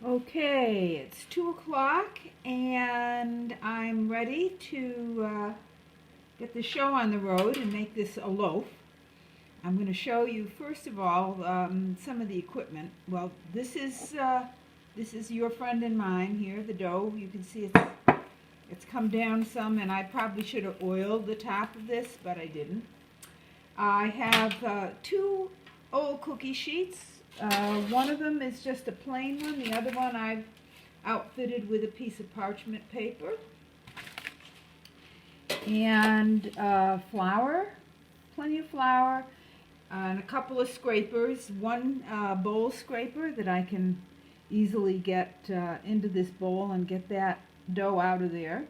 Okay, it's 2 o'clock and I'm ready to get the show on the road and make this a loaf. I'm going to show you first of all some of the equipment. Well, this is your friend and mine here, the dough. You can see it's come down some, and I probably should have oiled the top of this, but I didn't. I have 2 old cookie sheets. One of them is just a plain one. The other one I've outfitted with a piece of parchment paper. And flour, plenty of flour, and a couple of scrapers. One bowl scraper that I can easily get into this bowl and get that dough out of there.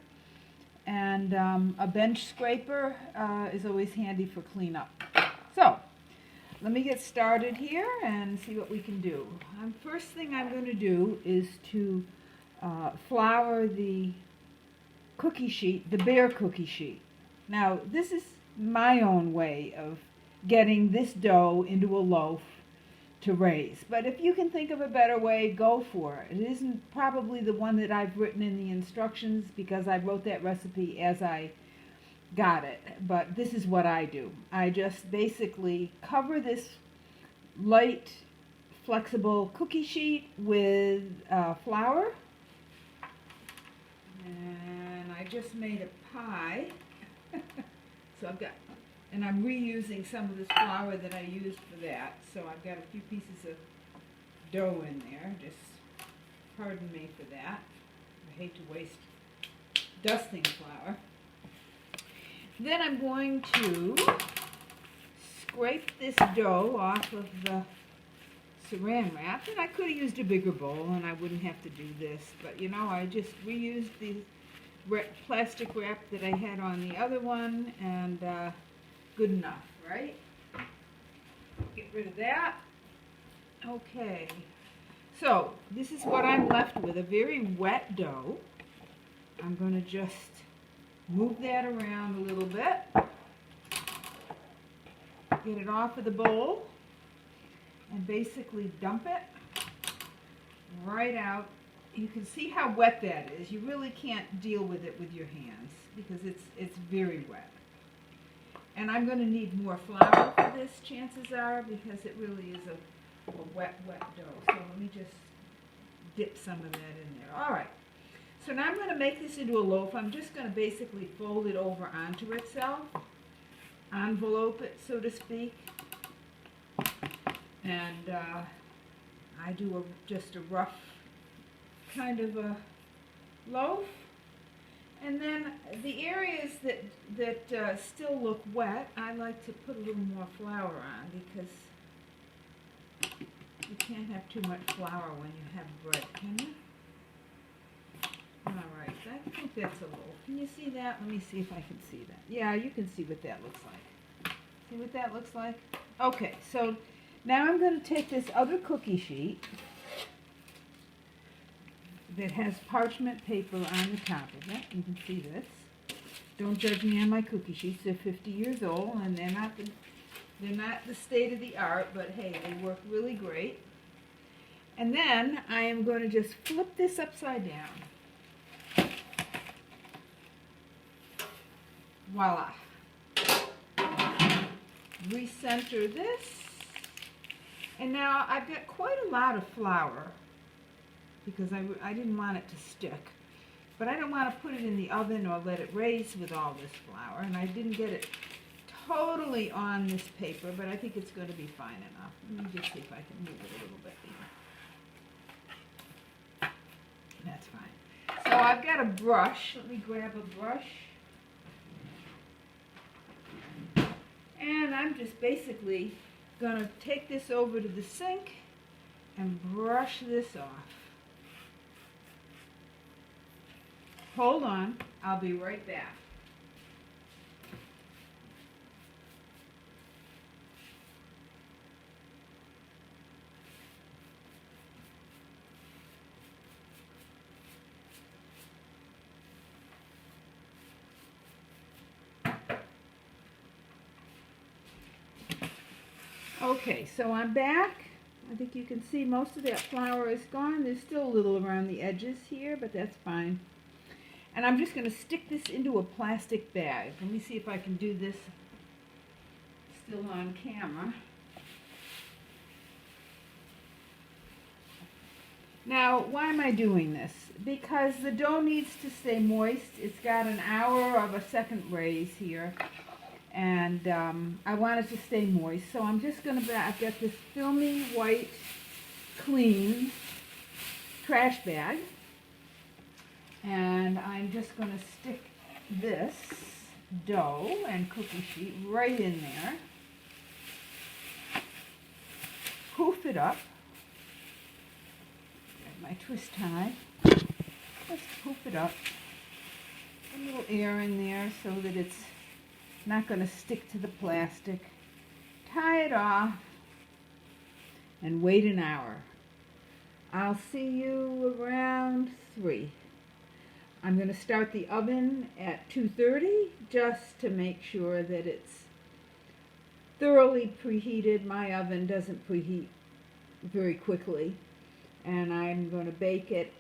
And a bench scraper is always handy for cleanup. So, let me get started here and see what we can do. First thing I'm going to do is to flour the cookie sheet, the bare cookie sheet. Now, this is my own way of getting this dough into a loaf to raise. But if you can think of a better way, go for it. It isn't probably the one that I've written in the instructions because I wrote that recipe as I got it, but this is what I do. I just basically cover this light, flexible cookie sheet with flour, and I just made a pie. So and I'm reusing some of this flour that I used for that. So I've got a few pieces of dough in there. Just pardon me for that. I hate to waste dusting flour. Then I'm going to scrape this dough off of the saran wrap. And I could have used a bigger bowl and I wouldn't have to do this. But you know, I just reused the plastic wrap that I had on the other one, and good enough, right? Get rid of that. Okay. So this is what I'm left with, a very wet dough. I'm going to just move that around a little bit, get it off of the bowl, and basically dump it right out. You can see how wet that is. You really can't deal with it with your hands because it's very wet. And I'm going to need more flour for this, chances are, because it really is a wet dough. So let me just dip some of that in there. All right. So now I'm going to make this into a loaf. I'm just going to basically fold it over onto itself, envelope it, so to speak. And I do just a rough kind of a loaf. And then the areas that still look wet, I like to put a little more flour on because you can't have too much flour when you have bread, can you? Alright, I think that's a loaf. Can you see that? Let me see if I can see that. Yeah, you can see what that looks like. See what that looks like? Okay, so now I'm going to take this other cookie sheet that has parchment paper on the top of it. You can see this. Don't judge me on my cookie sheets. They're 50 years old and they're not the state of the art, but hey, they work really great. And then I am going to just flip this upside down. Voila. Recenter this. And now I've got quite a lot of flour because I didn't want it to stick. But I don't want to put it in the oven or let it raise with all this flour. And I didn't get it totally on this paper, but I think it's going to be fine enough. Let me just see if I can move it a little bit here. That's fine. So I've got a brush. Let me grab a brush. And I'm just basically going to take this over to the sink and brush this off. Hold on, I'll be right back. Okay, so I'm back. I think think you can see most of that flour is gone. There's still a little around the edges here, but that's fine. And I'm just going to stick this into a plastic bag. Let me see if I can do this still on camera. Now, why am I doing this? Because the dough needs to stay moist. It's got an hour of a second raise here. And I want it to stay moist. So I'm just going to, I've got this filmy, white, clean trash bag. And I'm just going to stick this dough and cookie sheet right in there. Poof it up. Got my twist tie. Just poof it up. A little air in there so that it's not going to stick to the plastic. Tie it off and wait an hour. I'll see you around 3. I'm going to start the oven at 230 just to make sure that it's thoroughly preheated. My oven doesn't preheat very quickly. And I'm going to bake it